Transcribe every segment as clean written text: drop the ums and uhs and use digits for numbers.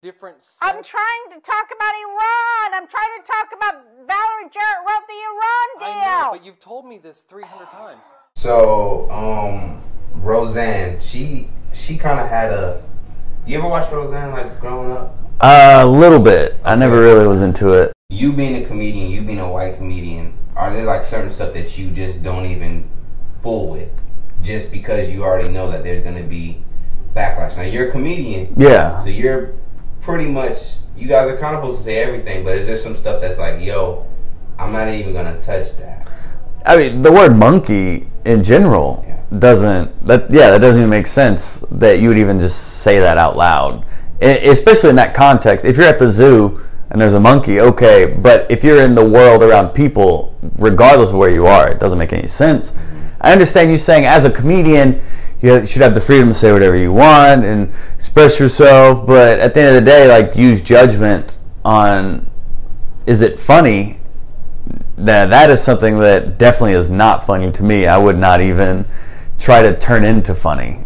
different... I'm trying to talk about Iran. I'm trying to talk about Valerie Jarrett wrote the Iran deal. I know, but you've told me this 300 times. So, Roseanne, she kind of had a... You ever watch Roseanne, like, growing up? A little bit. I never really was into it. You being a comedian, you being a white comedian, are there, like, certain stuff that you just don't even fool with? Just because you already know that there's going to be backlash. Now, you're a comedian. Yeah. So you're pretty much... You guys are kind of supposed to say everything, but is there some stuff that's like, yo, I'm not even going to touch that? I mean, the word monkey in general doesn't... That doesn't even make sense that you would even just say that out loud. Especially in that context. If you're at the zoo and there's a monkey, okay. But if you're in the world around people, regardless of where you are, it doesn't make any sense. I understand you saying as a comedian, you should have the freedom to say whatever you want and express yourself. But at the end of the day, like, use judgment on, is it funny? That is something that definitely is not funny to me. I would not even try to turn into funny.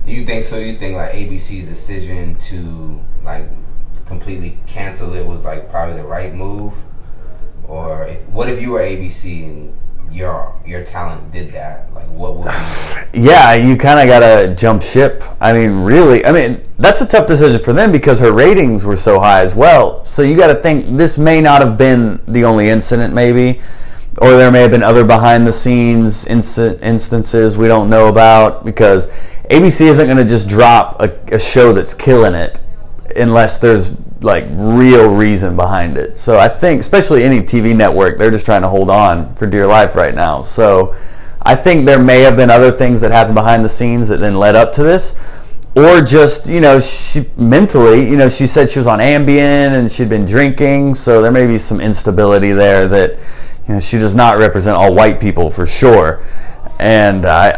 You think so? You think like ABC's decision to like completely cancel it was like probably the right move, or what if you were ABC and your talent did that? Like, what would you do? Yeah, you kind of gotta jump ship. I mean, really. I mean, that's a tough decision for them because her ratings were so high as well. So you got to think this may not have been the only incident, maybe. Or there may have been other behind-the-scenes instances we don't know about, because ABC isn't going to just drop a show that's killing it unless there's like real reason behind it. So I think, especially any TV network, they're just trying to hold on for dear life right now. So I think there may have been other things that happened behind the scenes that then led up to this. Or just, she mentally, she said she was on Ambien and she'd been drinking, so there may be some instability there that... she does not represent all white people for sure. And I,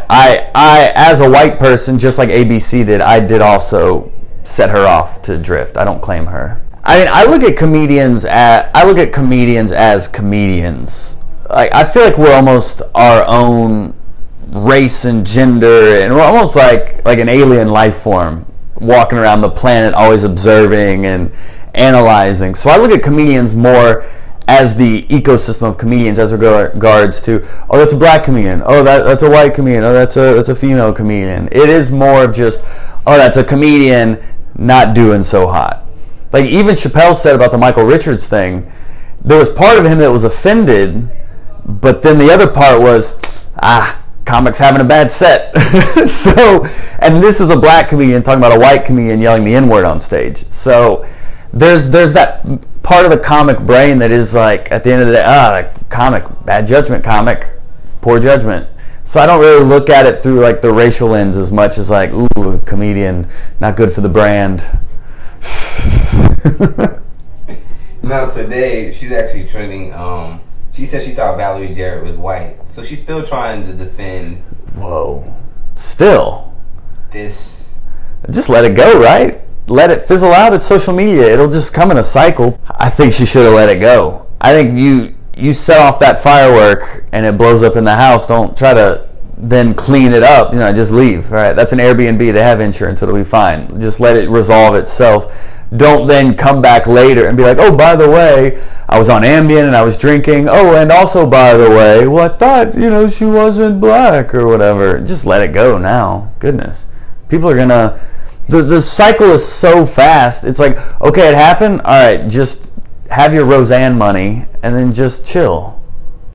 as a white person, just like ABC did, I did also set her off to drift. I don't claim her. I mean, I look at comedians as comedians. I feel like we're almost our own race and gender, and we're almost like an alien life form walking around the planet, always observing and analyzing. So I look at comedians more as the ecosystem of comedians as regards to, oh, that's a black comedian, oh, that's a white comedian, oh, that's a female comedian. It is more of just, oh, that's a comedian not doing so hot. Like even Chappelle said about the Michael Richards thing, there was part of him that was offended, but then the other part was, comics having a bad set. So, and this is a black comedian talking about a white comedian yelling the N-word on stage. So there's that part of the comic brain that is like, at the end of the day, like comic, bad judgment, comic, poor judgment. So I don't really look at it through like the racial lens as much as like, ooh, comedian, not good for the brand. Now today, she's actually trending, she said she thought Valerie Jarrett was white. So she's still trying to defend... Whoa. Still? This... Just let it go, right? Let it fizzle out. It's social media. It'll just come in a cycle. I think she should have let it go. I think you set off that firework and it blows up in the house. Don't try to then clean it up. Just leave. All right, that's an Airbnb. They have insurance. It'll be fine. Just let it resolve itself. Don't then come back later and be like, oh, by the way, I was on Ambien and I was drinking. Oh, and also, by the way, well, I thought, she wasn't black or whatever. Just let it go now. Goodness. People are going to... The cycle is so fast. It's like, okay, it happened. All right, just have your Roseanne money and then just chill.